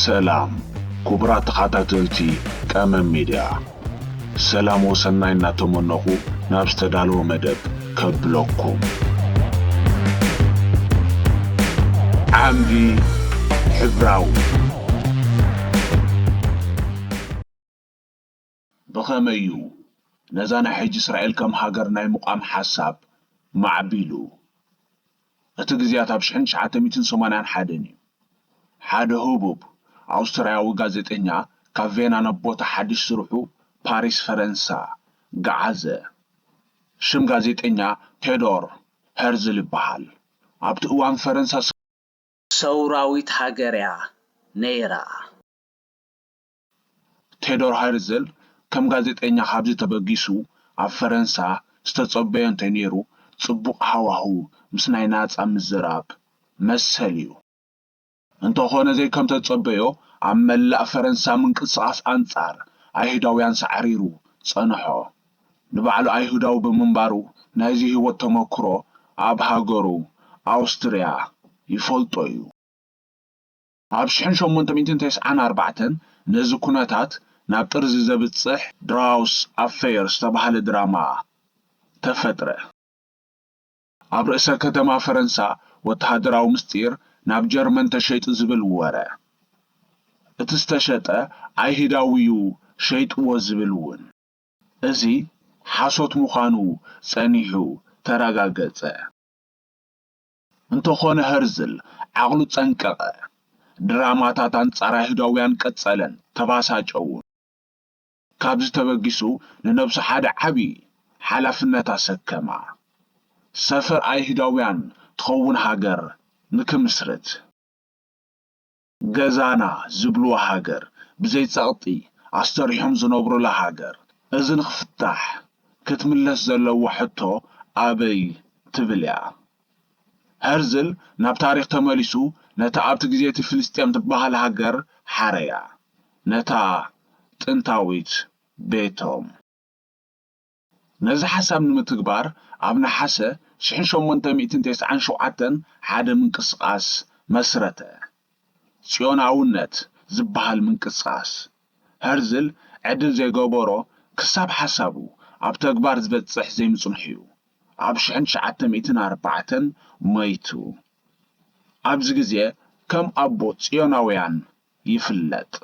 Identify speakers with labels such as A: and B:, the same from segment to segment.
A: ሰላም ክቡራት ተኸታተልቲ ቀመም ሚድያ ሰላም ወሰናይ እናተመነኹ ናብ ዝተዳለወ መደብ ከብለኩም ዓምዲ ሕብራዊ ብኸመዩ ነዛና ሕጂ እስራኤል ከም ሃገር ናይ ሙቃም ሓሳብ ማዕቢሉ እቲ ግዜያት ኣብ 1981 እዩ ሓደ ህቡብ አውስትራያዊ ጋዜጠኛ ካብ ቬና ነቦታ ሓድሽ ስርሑ ፓሪስ ፈረንሳ ገዓዘ ሽም ጋዜጠኛ ቴዶር ሄርዝል ይበሃል ኣብቲ እዋን ፈረንሳ ሰውራዊት ሃገርያ ነይራ ቴዶር ሄርዝል ከም ጋዜጠኛ ካብዚ ተበጊሱ ኣብ ፈረንሳ ዝተጸበየ እንተነይሩ ጽቡቕ ሃዋህው ምስ ናይ ናጻ ምዝራብ መሰል እዩ እንተኾነ ዘይ ከም ተጸበዮ ኣብ መላእ ፈረንሳ ምንቅስቓስ አንጻር ኣይሁዳውያን ሰዕሪሩ ጸንሖ ንባዕሉ ኣይሁዳዊ ብምንባሩ ናይዚ ህይወት ተመክሮ ኣብ ሃገሩ ኣውስትርያ ይፈልጦ እዩ ኣብ 1894 ነዚ ኩነታት ናብ ጥርዚ ዘብጽሕ ድራውስ ኣፌር ዝተባህለ ድራማ ተፈጥረ ኣብ ርእሰ ከተማ ፈረንሳ ወተሃደራዊ ምስጢር ናብ ጀርመን ተሸይጡ ዝብል ወረ እቲ ዝተሸጠ ኣይሁዳዊዩ ሸይጥዎ ዝብል እውን እዚ ሓሶት ምዃኑ ጸኒሑ ተረጋገጸ እንተኾነ ሄርዝል ዓቕሉ ጸንቀቐ ድራማታት አንጻር ኣይሁዳውያን ቀጸለን ተባሳጨው ካብዚ ተበጊሱ ንነብሱ ሓደ ዓብዪ ሓላፍነት ኣሰከማ ሰፈር ኣይሁዳውያን ትኸውን ሃገር ንክምስረት ገዛና ዝብልዋ ሃገር ብዘይ ጸቕጢ ኣስተሪሖም ዝነብሩላ ሃገር እዚ ንኽፍታሕ ክትምለስ ዘለዋ ሕቶ ኣበይ ትብልያ ሄርዝል ናብ ታሪኽ ተመሊሱ ነታ ኣብቲ ግዜቲ ፍልስጥኤም ትበሃል ሃገር ሓረያ ነታ ጥንታዊት ቤቶም ነዚ ሓሳብ ንምትግባር ኣብ ነሓሰ 1897 ሓደ ምንቅስቓስ መስረተ ጽዮናውነት ዝበሃል ምንቅስቓስ ሄርዝል ዕድል ዘይገበሮ ክሳብ ሓሳቡ ኣብ ተግባር ዝበጽሕ ዘይምጽንሕ እዩ ኣብ 1904 ሞይቱ ኣብዚ ግዜ ከም ኣቦ ጽዮናውያን ይፍለጥ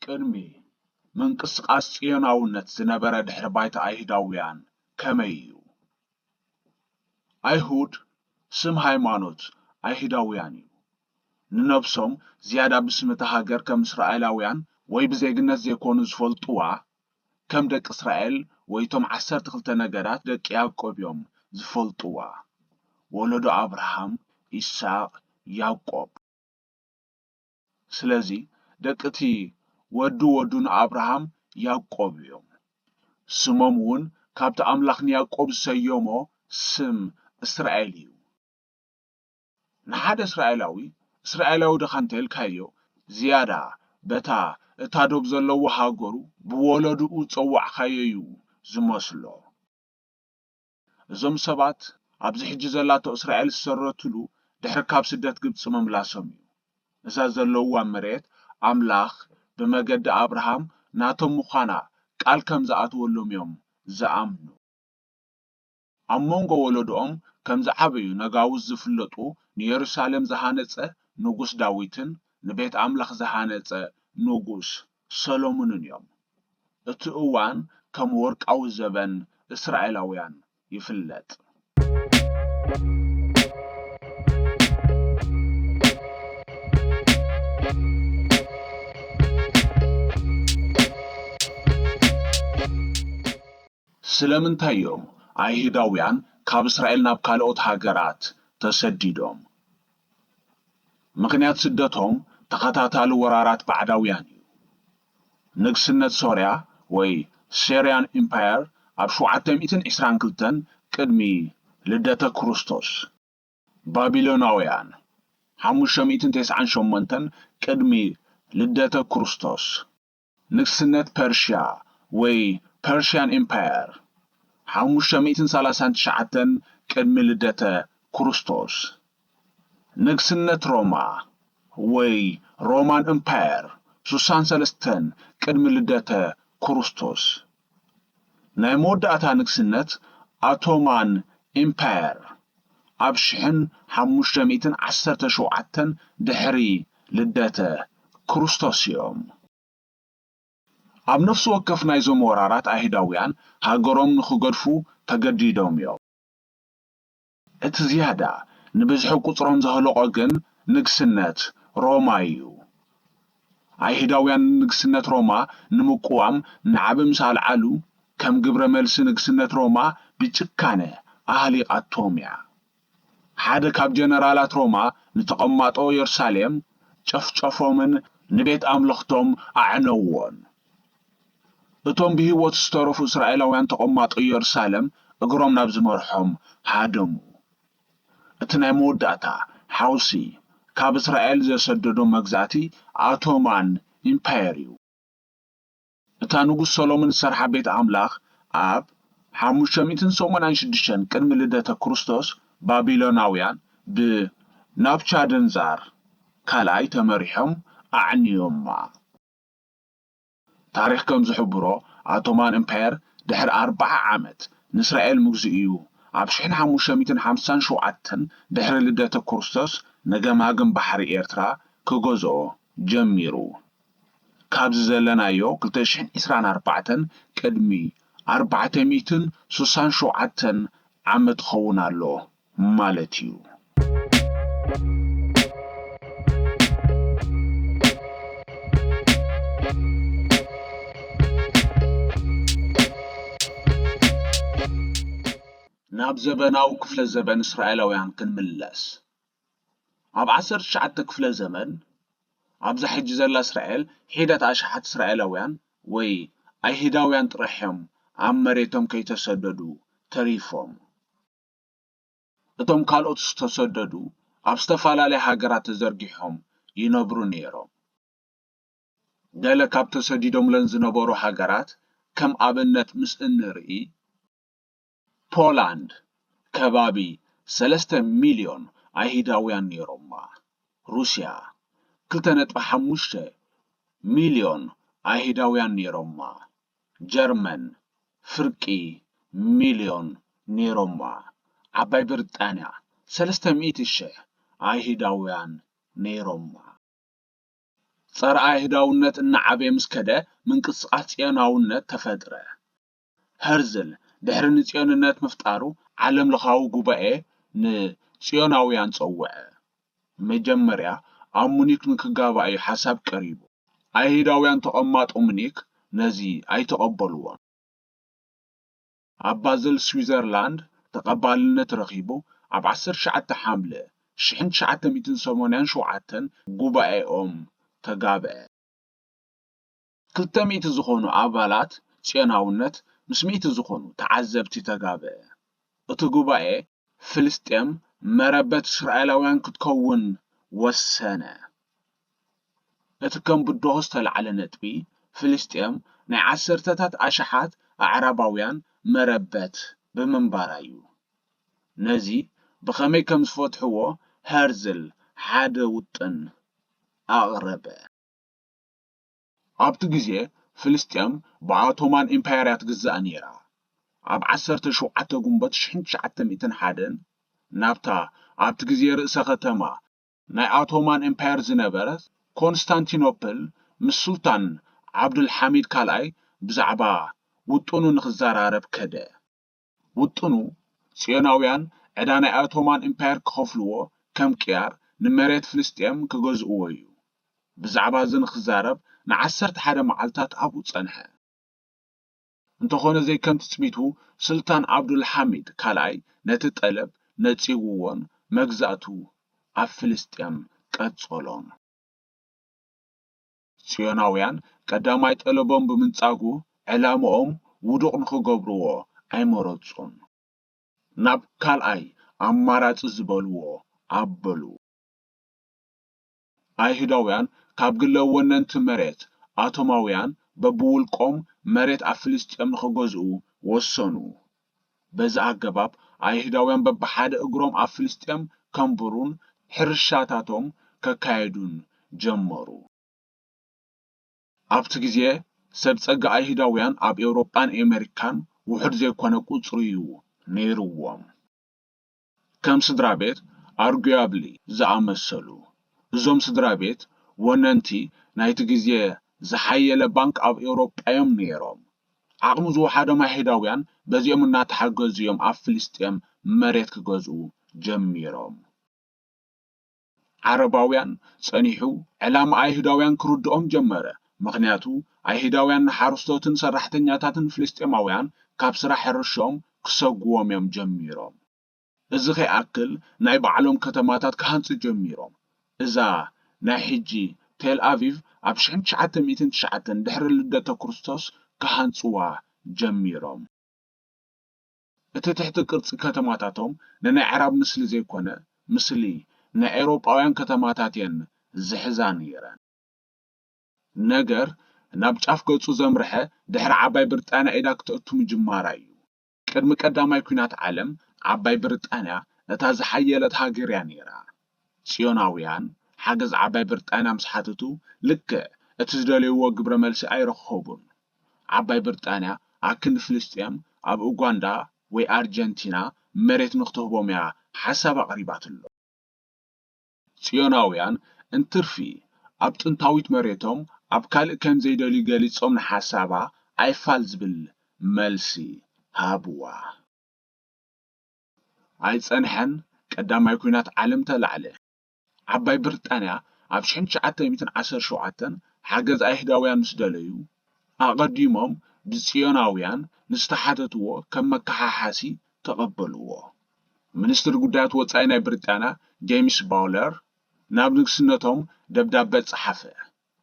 A: ቅድሚ ምንቅስቓስ ጽዮናውነት ዝነበረ ድሕረ ባይታ ኣይሁዳውያን ከመይ እዩ ኣይሁድ ስም ሃይማኖት ኣይሁዳውያን እዩ ንነብሶም ዝያዳ ብስምቲ ሃገር ከም እስራኤላውያን ወይ ብዜግነት ዘይኮኑ ዝፈልጥዋ ከም ደቂ እስራኤል ወይቶም 12 ነገዳት ደቂ ያዕቆብ እዮም ዝፈልጥዋ ወለዶ አብርሃም ይስሐቅ ያዕቆብ ስለዚ ደቅቲ ወዱን አብርሃም ያዕቆብ እዮም ስሞም እውን ካብቲ ኣምላኽ ያዕቆብ ዝሰየሞ ስም እስራኤል እዩ ንሓደ እስራኤላዊ ደኻንተልካዮ ዝያዳ በታ እታዶብ ዘለዎ ሃገሩ ብወለዱኡ ፀዋዕካዮ እዩ ዝመስሎ እዞም ሰባት ኣብዚ ሕጂ ዘላቶ እስራኤል ዝሰረትሉ ድሕሪ ካብ ስደት ግብፂ ምምላሶም እዩ እዛ ዘለዋ መሬት ኣምላኽ ብመገዲ አብርሃም ናቶም ምዃና ቃል ከም ዝኣትወሎም እዮም ዝኣምኑ ኣብ መንጎ ወለዶኦም ከም ዝዓበዩ ነጋውስ ዝፍለጡ ንየሩሳሌም ዝሃነጸ ንጉስ ዳዊትን ንቤት ኣምላኽ ዝሃነጸ ንጉስ ሰሎሞንን እዮም እቲ እዋን ከም ወርቃዊ ዘበን እስራኤላውያን ይፍለጥ ስለምንታይ እዮም ኣይሁዳውያን ካብ እስራኤል ናብ ካልኦት ሃገራት ተሰዲዶም ምክንያት ስደቶም ተኸታታሊ ወራራት ባዕዳውያን እዩ ንግስነት ሶርያ ወይ ሲሪያን ኢምፓየር ኣብ 722 ቅድሚ ልደተ ክርስቶስ ባቢሎናውያን 598 ቅድሚ ልደተ ክርስቶስ ንግስነት ፐርሺያ ወይ ፐርሺያን ኢምፓየር 539 ቅድሚ ልደተ ክርስቶስ። ንግስነት ሮማ ወይ ሮማን ኢምፓየር 63 ቅድሚ ልደተ ክርስቶስ። ናይ መወዳእታ ንግስነት ኦቶማን ኢምፓየር ኣብ 1517 ድሕሪ ልደተ ክርስቶስ እዮም። ኣብ ነፍሲ ወከፍ ናይዞም ወራራት ኣይሁዳውያን ሃገሮም ንኽገድፉ ተገዲዶም እዮም። እቲ ዝያዳ ንብዝሒ ቁፅሮም ዘህለቆ ግን ንግስነት ሮማ እዩ። ኣይሁዳውያን ንግስነት ሮማ ንምቁዋም ንዓብ ምሳል ዓሉ ከም ግብረ መልሲ ንግስነት ሮማ ብጭካነ ኣህሊቃቶም እያ። ሓደ ካብ ጀነራላት ሮማ ንተቐማጦ ኢየሩሳሌም ጨፍጨፎምን ንቤት ኣምልኽቶም ኣዕነውዎን። እቶም ብህይወት ዝተረፉ እስራኤላውያን ተቐማጦ ኢየሩሳሌም እግሮም ናብ ዝመርሖም ሃደሙ። እቲ ናይ መወዳእታ ሓውሲ ካብ እስራኤል ዘሰደዶም መግዛእቲ ኦቶማን ኢምፓየር እዩ። እታ ንጉስ ሰሎሞን ዝሰርሓ ቤት ኣምላኽ ኣብ 586 ቅድሚ ልደተ ክርስቶስ ባቢሎናውያን ብናቡከደነፃር ካልኣይ ተመሪሖም ኣዕንዮማ። ታሪኽ ከም ዝሕብሮ ኦቶማን ኢምፓየር ድሕሪ 40 ዓመት ንእስራኤል ምግዙእ እዩ። ኣብ 1557 ድሕሪ ልደተ ክርስቶስ ነገማግም ባሕሪ ኤርትራ ክገዝኦ ጀሚሩ። ካብዚ ዘለናዮ 2024 ቅድሚ 467 ዓመት ኸውን ኣሎ ማለት እዩ። ናብ ዘበናዊ ክፍለ ዘበን እስራኤላውያን ክንምለስ። ኣብ 19 ክፍለ ዘመን ኣብዛ ሕጂ ዘላ እስራኤል ሒደት ኣሽሓት እስራኤላውያን ወይ ኣይሁዳውያን ጥረሕዮም ኣብ መሬቶም ከይተሰደዱ ተሪፎም። እቶም ካልኦት ዝተሰደዱ ኣብ ዝተፈላለየ ሃገራት ተዘርጊሖም ይነብሩ ነይሮም። ገለ ካብ ተሰዲዶምለን ዝነበሩ ሃገራት ከም ኣብነት ምስ እንርኢ ፖላንድ ከባቢ 3 ሚልዮን ኣይሁዳውያን ነይሮማ። ሩስያ 2.5 ሚልዮን ኣይሁዳውያን ነይሮማ። ጀርመን ፍርቂ ሚልዮን ነይሮማ። ዓባይ ብሪጣንያ 300,000 ኣይሁዳውያን ነይሮማ። ጸረ ኣይሁዳውነት እናዓበየ ምስ ከደ ምንቅስቓስ ጽዮናውነት ተፈጥረ። ሄርዝል ድሕሪ ንጽዮንነት ምፍጣሩ ዓለም ለኻዊ ጉባኤ ንጽዮናውያን ጸውዐ። መጀመርያ ኣብ ሙኒክ ንክጋባዩ ሓሳብ ቀሪቡ። ኣይሁዳውያን ተቐማጦ ሙኒክ ነዚ ኣይተቐበልዎን። ኣብ ባዝል ስዊዘርላንድ ተቐባልነት ረኺቡ ኣብ 19 ሓምለ 1987 ጉባኤኦም ተጋብአ። 200 ዝኾኑ ኣባላት ጽዮናውነት ምስ 100 ዝኾኑ ተዓዘብቲ ተጋብአ። እቲ ጉባኤ ፍልስጤም መረበት እስራኤላውያን ክትከውን ወሰነ። እቲ ከም ብድሆ ዝተለዓለ ነጥቢ ፍልስጤም ናይ ዓሰርተታት ኣሽሓት ኣዕራባውያን መረበት ብምንባራ እዩ። ነዚ ብኸመይ ከም ዝፈትሕዎ ሄርዝል ሓደ ውጥን ኣቕረበ። ኣብቲ ግዜ ፍልስጤም ብኦቶማን ኢምፓየር ትግዛእ ነይራ። ኣብ 17 ጉንበት 1901 ናብታ ኣብቲ ግዜ ርእሰ ከተማ ናይ ኦቶማን ኢምፓየር ዝነበረት ኮንስታንቲኖፕል ምስ ሱልጣን ዓብዱልሓሚድ ካልኣይ ብዛዕባ ውጥኑ ንኽዘራረብ ከደ። ውጥኑ ጽዮናውያን ዕዳ ናይ ኦቶማን ኢምፓየር ክኸፍልዎ ከም ቅያር ንመሬት ፍልስጤም ክገዝእዎ እዩ። ብዛዕባ እዚ ንኽዛረብ ን11 መዓልታት ኣብኡ ጸንሐ። እንተኾነ ዘይከምቲ ጽቢቱ ሱልጣን ዓብዱልሓሚድ ካልኣይ ነቲ ጠለብ ነጺውዎን መግዛእቱ ኣብ ፍልስጤም ቀጸሎም። ጽዮናውያን ቀዳማይ ጠለቦም ብምንጻጉ ዕላምኦም ውዱቕ ንኽገብርዎ ኣይመረጹን። ናብ ካልኣይ ኣማራጺ ዝበልዎ ኣበሉ። ኣይሁዳውያን ካብ ግለ ወነንቲ መሬት ኣቶማውያን በብውልቆም መሬት ኣብ ፍልስጥኤም ንኽገዝኡ ወሰኑ። በዚ ኣገባብ ኣይሁዳውያን በብሓደ እግሮም ኣብ ፍልስጥኤም ከንብሩን ሕርሻታቶም ከካየዱን ጀመሩ። ኣብቲ ግዜ ሰብፀጋ ኣይሁዳውያን ኣብ ኤውሮጳን ኣሜሪካን ውሑድ ዘይኮነ ቁፅሪ እዩ ነይርዎም። ከም ስድራ ቤት ኣርጉያብሊ ዝኣመሰሉ እዞም ስድራ ቤት ወነንቲ ናይቲ ግዜ ዝሓየለ ባንክ ኣብ ኤውሮጳ እዮም ነይሮም። ዓቕሚ ዝወሓዶም ኣይሁዳውያን በዚኦም እናተሓገዙ እዮም ኣብ ፍልስጥኤም መሬት ክገዝኡ ጀሚሮም። ዓረባውያን ጸኒሑ ዕላማ ኣይሁዳውያን ክርድኦም ጀመረ። ምክንያቱ ኣይሁዳውያን ንሓረስቶትን ሰራሕተኛታትን ፍልስጥኤማውያን ካብ ስራሕ ሕርሾም ክሰግዎም እዮም ጀሚሮም። እዚ ከይኣክል ናይ ባዕሎም ከተማታት ክሃንፁ ጀሚሮም። እዛ ናይ ሕጂ ቴል ኣቪቭ ኣብ 1909 ድሕሪ ልደተ ክርስቶስ ክሃንፅዋ ጀሚሮም። እቲ ትሕቲ ቅርፂ ከተማታቶም ንናይ ዕራብ ምስሊ ዘይኮነ ምስሊ ናይ ኤውሮጳውያን ከተማታት እየን ዝሕዛ ነይረን። ነገር ናብ ጫፍ ገፁ ዘምርሐ ድሕሪ ዓባይ ብሪጣንያ ኢዳ ክትእቱ ምጅማራ እዩ። ቅድሚ ቀዳማይ ኩናት ዓለም ዓባይ ብሪጣንያ እታ ዝሓየለት ሃገር እያ ነይራ። ጽዮናውያን ሓገዝ ዓባይ ብሪጣንያ ምስ ሓተቱ ልክዕ እቲ ዝደልይዎ ግብረ መልሲ ኣይረኸቡን። ዓባይ ብሪጣንያ ኣብ ክንዲ ፍልስጥኤም ኣብ ኡጋንዳ ወይ ኣርጀንቲና መሬት ንኽትህቦም እያ ሓሳብ ኣቕሪባትሎ። ጽዮናውያን እንትርፊ ኣብ ጥንታዊት መሬቶም ኣብ ካልእ ከም ዘይደልዩ ገሊፆም ንሓሳባ ኣይፋል ዝብል መልሲ ሃብዋ። ኣይጸንሐን ቀዳማይ ኩናት ዓለም ተላዕለ። ዓባይ ብሪጣንያ ኣብ 1917 ሓገዝ ኣይሁዳውያን ምስ ደለዩ ኣቐዲሞም ብጽዮናውያን ንዝተሓተትዎ ከም መከሓሓሲ ተቐበልዎ። ሚኒስትሪ ጉዳያት ወፃኢ ናይ ብሪጣንያ ጄምስ ባውለር ናብ ንግስነቶም ደብዳቤ ጸሓፈ።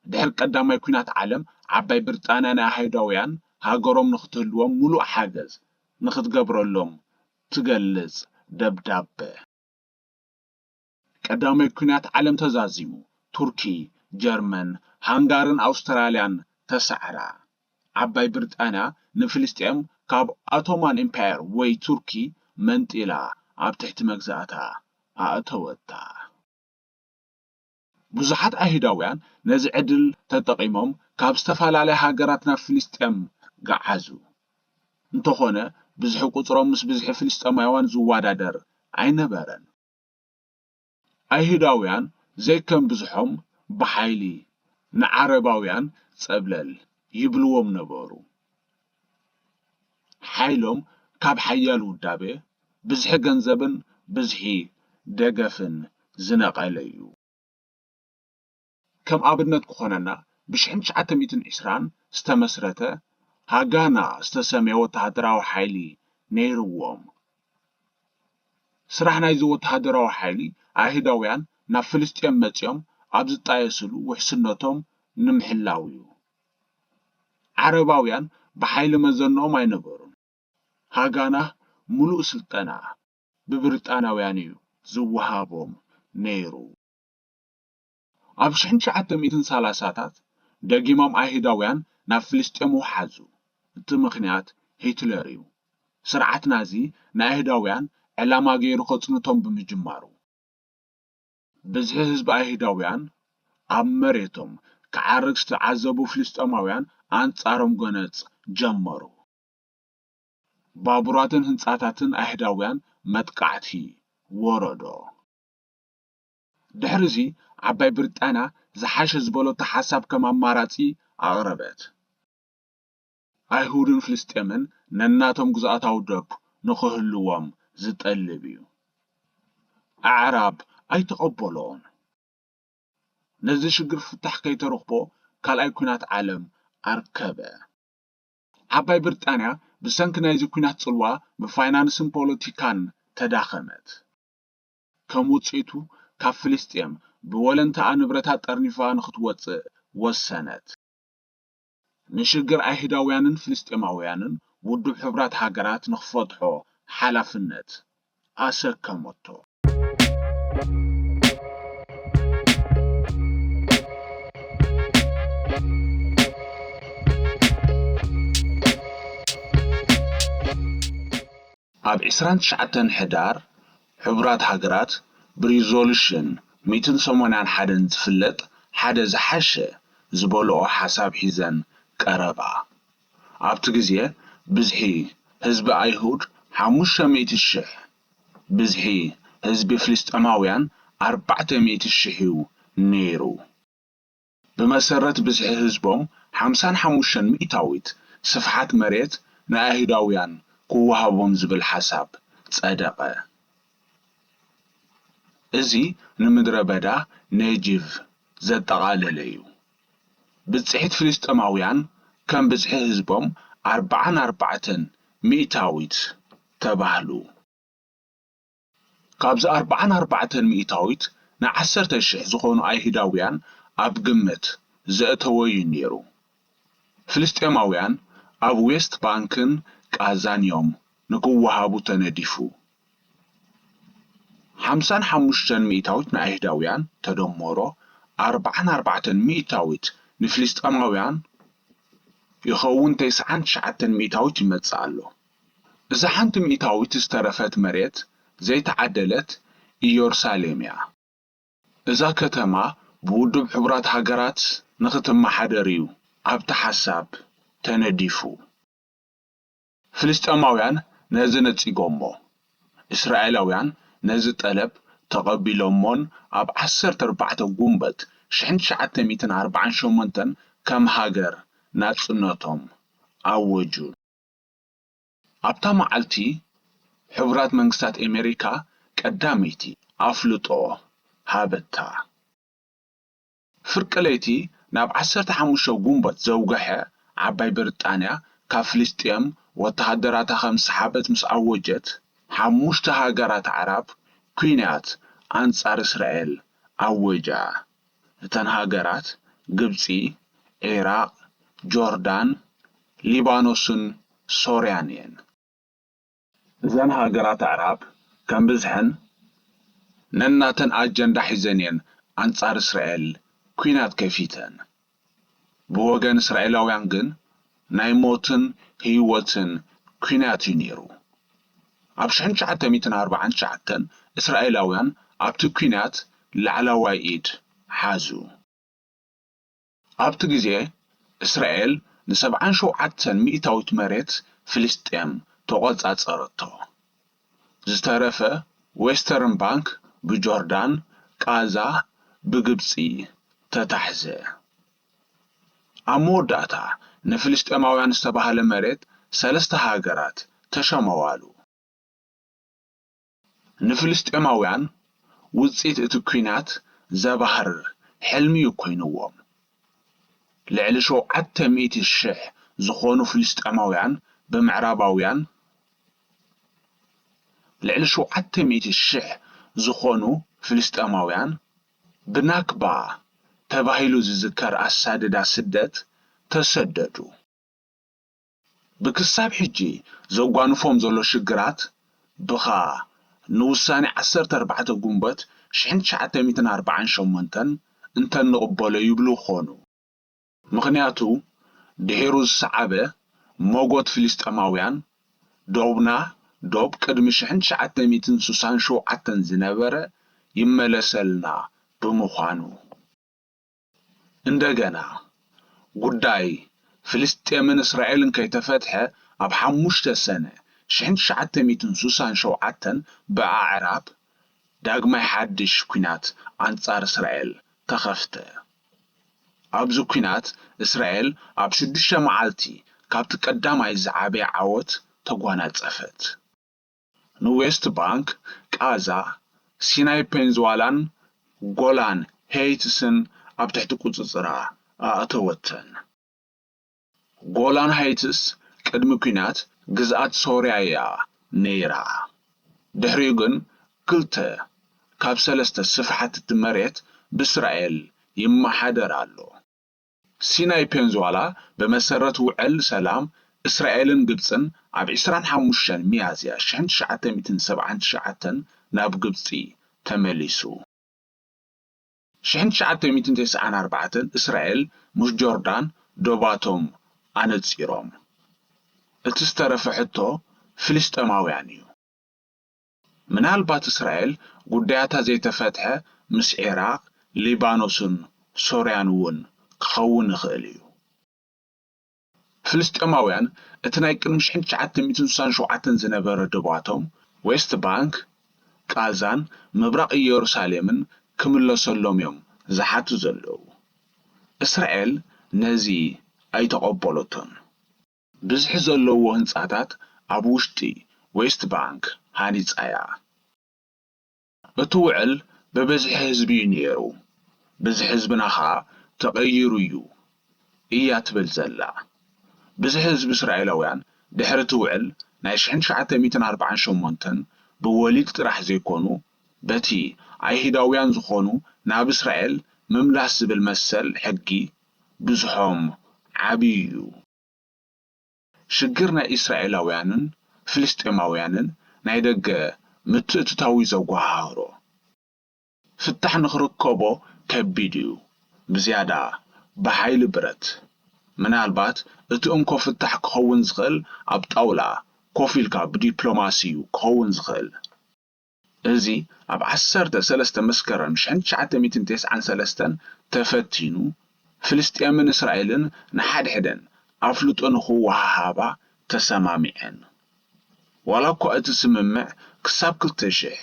A: ድሕሪ ቀዳማይ ኩናት ዓለም ዓባይ ብሪጣንያ ናይ ኣይሁዳውያን ሃገሮም ንኽትህልዎም ሙሉእ ሓገዝ ንኽትገብረሎም ትገልጽ ደብዳቤ። ቀዳማይ ኩናት ዓለም ተዛዚሙ። ቱርኪ፣ ጀርመን፣ ሃንጋርን ኣውስትራልያን ተሳዕራ። ዓባይ ብሪጣንያ ንፍልስጥኤም ካብ ኦቶማን ኤምፓየር ወይ ቱርኪ መንጢላ ኣብ ትሕቲ መግዛእታ ኣእተወታ። ብዙሓት ኣይሁዳውያን ነዚ ዕድል ተጠቒሞም ካብ ዝተፈላለየ ሃገራት ናብ ፍልስጥኤም ገዓዙ። እንተኾነ ብዙሕ ቁፅሮም ምስ ብዙሕ ፍልስጥኤማውያን ዝወዳደር ኣይነበረን። ኣይሁዳውያን ዘይከም ብዙሖም ብሓይሊ ንዓረባውያን ጸብለል ይብልዎም ነበሩ። ሓይሎም ካብ ሓያል ውዳቤ ብዝሒ ገንዘብን ብዝሒ ደገፍን ዝነቐለ እዩ። ከም ኣብነት ክኾነና ብ1920 ዝተመስረተ ሃጋና ዝተሰመየ ወተሃደራዊ ሓይሊ ነይርዎም። ስራሕ ናይዚ ወተሃደራዊ ሓይሊ ኣይሁዳውያን ናብ ፍልስጥኤም መፂኦም ኣብ ዝጣየስሉ ውሕስነቶም ንምሕላው እዩ። ዓረባውያን ብሓይሊ መዘንኦም ኣይነበሩን። ሃጋና ሙሉእ ስልጠና ብብሪጣናውያን እዩ ዝወሃቦም ነይሩ። ኣብ 1930ታት ደጊሞም ኣይሁዳውያን ናብ ፍልስጥኤም ወሓዙ። እቲ ምኽንያት ሂትለር እዩ። ስርዓት ናዚ ንኣይሁዳውያን ዕላማ ገይሩ ከጽንቶም ብምጅማሩ ብዝሒ ህዝቢ ኣይሁዳውያን ኣብ መሬቶም ክዓርግ ዝተዓዘቡ ፍልስጥኤማውያን ኣንጻሮም ጎነፅ ጀመሩ። ባቡራትን ህንጻታትን ኣይሁዳውያን መጥቃዕቲ ወረዶ። ድሕሪዚ ዓባይ ብሪጣንያ ዝሓሸ ዝበሎታ ሓሳብ ከም ኣማራጺ ኣቕረበት። ኣይሁድን ፍልስጥኤምን ነናቶም ግዝኣታዊ ደብ ንኽህልዎም ዝጠልብ እዩ። ኣዕራብ ኣይተቐበሎን። ነዚ ሽግር ፍታሕ ከይተረኽቦ ካልኣይ ኩናት ዓለም ኣርከበ። ዓባይ ብሪጣንያ ብሰንኪ ናይዚ ኩናት ጽልዋ ብፋይናንስን ፖለቲካን ተዳኸመት። ከም ውጽኢቱ ካብ ፍልስጥኤም ብወለንታ ንብረታት ጠርኒፋ ንኽትወፅእ ወሰነት። ንሽግር ኣይሁዳውያንን ፍልስጥኤማውያንን ውድብ ሕብራት ሃገራት ንኽፈትሖ ሓላፍነት ኣሰከመቶ። ኣብ 29 ሕዳር ሕቡራት ሃገራት ብሪዞሉሽን 181 ዝፍለጥ ሓደ ዝሓሸ ዝበልኦ ሓሳብ ሒዘን ቀረባ። ኣብቲ ግዜ ብዝሒ ህዝቢ ኣይሁድ 500,000 ብዝሒ ህዝቢ ፍልስጤማውያን 400,000 እዩ ነይሩ። ብመሰረት ብዝሒ ህዝቦም 55 ሚእታዊት ስፍሓት መሬት ንኣይሁዳውያን ክወሃቦም ዝብል ሓሳብ ጸደቐ። እዚ ንምድረ በዳ ኔጂቭ ዘጠቓለለ እዩ። ብጽሒት ፍልስጤማውያን ከም ብዝሒ ህዝቦም 44 ሚእታዊት ተባህሉ። ካብዚ 44 ሚእታዊት ን10,000 ዝኾኑ ኣይሁዳውያን ኣብ ግምት ዘእተወ እዩ ነይሩ። ፍልስጤማውያን ኣብ ዌስት ባንክን ቃዛን እዮም ንክወሃቡ ተነዲፉ። 55 ሚእታዊት ንኣይሁዳውያን ተደመሮ 44 ሚእታዊት ንፍልስጤማውያን ይኸውን 99 ሚእታዊት ይመጽእ ኣሎ። እዛ ሓንቲ ሚእታዊት ዝተረፈት መሬት ዘይተዓደለት ኢየሩሳሌም እያ። እዛ ከተማ ብውድብ ሕቡራት ሃገራት ንኽትመሓደር እዩ ኣብቲ ሓሳብ ተነዲፉ። ፍልስጤማውያን ነዚ ነጺጎሞ፣ እስራኤላውያን ነዚ ጠለብ ተቐቢሎሞን ኣብ 14 ጉንበት 1948 ከም ሃገር ናጽነቶም ኣወጁ። ኣብታ መዓልቲ ሕቡራት መንግስታት ኣሜሪካ ቀዳመይቲ ኣፍልጦ ሃበታ። ፍርቂ ለይቲ ናብ 15 ጉንበት ዘውግሐ ዓባይ ብሪጣንያ ካብ ፍልስጤም ወተሃደራታ ከም ሰሓበት ምስ ኣወጀት 5 ሃገራት ዓረብ ኩናት ኣንጻር እስራኤል ኣወጃ። እተን ሃገራት ግብጺ፣ ኢራቅ፣ ጆርዳን፣ ሊባኖስን ሶርያን እየን። እዘን ሃገራት ዓረብ ከም ብዝሐን ነናተን ኣጀንዳ ሒዘን እየን ኣንጻር እስራኤል ኩናት ከፊተን። ብወገን እስራኤላውያን ግን ናይ ሞትን ህይወትን ኩናት እዩ ነይሩ። ኣብ 1949 እስራኤላውያን ኣብቲ ኩናት ላዕለዋይ ኢድ ሓዙ። ኣብቲ ግዜ እስራኤል ን77 ሚእታዊት መሬት ፍልስጤም ተቖጻጸረቶ። ዝተረፈ ዌስተርን ባንክ ብጆርዳን፣ ቃዛ ብግብጺ ተታሕዘ። ኣብ መወዳእታ ንፍልስጤማውያን ዝተባህለ መሬት 3 ሃገራት ተሸመዋሉ። ንፍልስጤማውያን ውጽኢት እቲ ኩናት ዘባህር ሕልሚ ኮይንዎም። ልዕሊ 700,000 ዝኾኑ ፍልስጤማውያን ብምዕራባውያን ልዕሊ 700,000 ዝኾኑ ፍልስጤማውያን ብናክባ ተባሂሉ ዝዝከር ኣሳደዳ ስደት ተሰደዱ። ብክሳብ ሕጂ ዘጓንፎም ዘሎ ሽግራት ብኻ ንውሳኔ 14 ጉንበት 1948 እንተንቕበሎ ይብሉ ኾኑ። ምኽንያቱ ድሒሩ ዝሰዓበ ሞጎት ፍልስጤማውያን ዶብና ዶብ ቅድሚ 1967 ዝነበረ ይመለሰልና ብምዃኑ። እንደገና ጉዳይ ፍልስጤምን እስራኤልን ከይተፈትሐ ኣብ 5 ሰነ 1967 ብኣዕራብ ዳግማይ ሓድሽ ኩናት ኣንጻር እስራኤል ተኸፍተ። ኣብዚ ኩናት እስራኤል ኣብ 6 መዓልቲ ካብቲ ቀዳማይ ዝዓበየ ዓወት ተጓናጸፈት። ንዌስት ባንክ፣ ቃዛ፣ ሲናይ ፔንዝዋላን ጎላን ሄይትስን ኣብ ትሕቲ ቁጽጽራ ኣእተወተን። ጎላን ሄይትስ ቅድሚ ኩናት ግዝኣት ሶርያ እያ ነይራ። ድሕሪኡ ግን 2 ካብ 3 ስፍሓት እቲ መሬት ብእስራኤል ይመሓደር ኣሎ። ሲናይ ፔንዝዋላ ብመሰረት ውዕል ሰላም እስራኤልን ግብፅን ኣብ 25 ሚያዝያ 1979 ናብ ግብፂ ተመሊሱ። 1994 እስራኤል ምስ ጆርዳን ዶባቶም ኣነጺሮም። እቲ ዝተረፈ ሕቶ ፍልስጤማውያን እዩ። ምናልባት እስራኤል ጉዳያታ ዘይተፈትሐ ምስ ኢራቅ ሊባኖስን ሶርያን እውን ክኸውን ይኽእል እዩ። ፍልስጤማውያን እቲ ናይ ቅድሚ 1967 ዝነበረ ድባቶም ዌስት ባንክ ጋዛን ምብራቕ ኢየሩሳሌምን ክምለሰሎም እዮም ዝሓቱ ዘለዉ። እስራኤል ነዚ ኣይተቐበሎቶን። ብዝሒ ዘለዎ ህንጻታት ኣብ ውሽጢ ዌስት ባንክ ሃኒጻ እያ። እቲ ውዕል ብብዝሒ ህዝቢ እዩ ነይሩ። ብዝሒ ህዝብና ኸዓ ተቐይሩ እዩ እያ ትብል ዘላ። ብዝሒ ህዝቢ እስራኤላውያን ድሕሪ እቲ ውዕል ናይ 1948 ብወሊድ ጥራሕ ዘይኮኑ በቲ ኣይሁዳውያን ዝኾኑ ናብ እስራኤል ምምላስ ዝብል መሰል ሕጊ ብዙሖም ዓብዪ እዩ። ሽግር ናይ እስራኤላውያንን ፍልስጤማውያንን ናይ ደገ ምትእትታዊ ዘጓሃሮ ፍታሕ ንኽርከቦ ከቢድ እዩ። ብዝያዳ ብሓይሊ ብረት ምናልባት እቲ እንኮ ፍታሕ ክኸውን ዝኽእል ኣብ ጣውላ ኮፍ ኢልካ ብዲፕሎማሲ እዩ ክኸውን ዝኽእል። እዚ ኣብ 13 መስከረም 1993 ተፈቲኑ ፍልስጤምን እስራኤልን ንሓድሕደን ኣፍልጦ ንኽወሃሃባ ተሰማሚዐን። ዋላ እኳ እቲ ስምምዕ ክሳብ 2000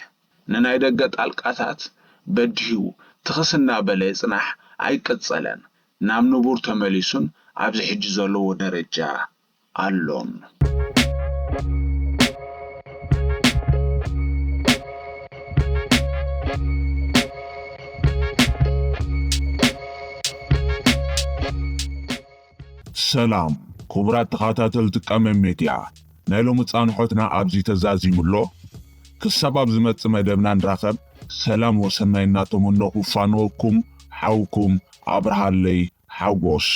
A: ንናይ ደገ ጣልቃታት በድሂው ትኽስና በለ ጽናሕ ኣይቀጸለን ናብ ንቡር ተመሊሱን ኣብዚ ሕጂ ዘለዎ ደረጃ ኣሎን።
B: ሰላም ክቡራት ተኸታተልቲ ቀመም ሚድያ ናይ ሎሚ ጻንሖትና ኣብዚ ተዛዚሙሎ ክሳብ ኣብ ዝመጽእ መደብና ንራኸብ። ሰላም ወሰናይ እናተመነኹ ፋኖኩም ሓውኩም ኣብርሃለይ ሓጎስ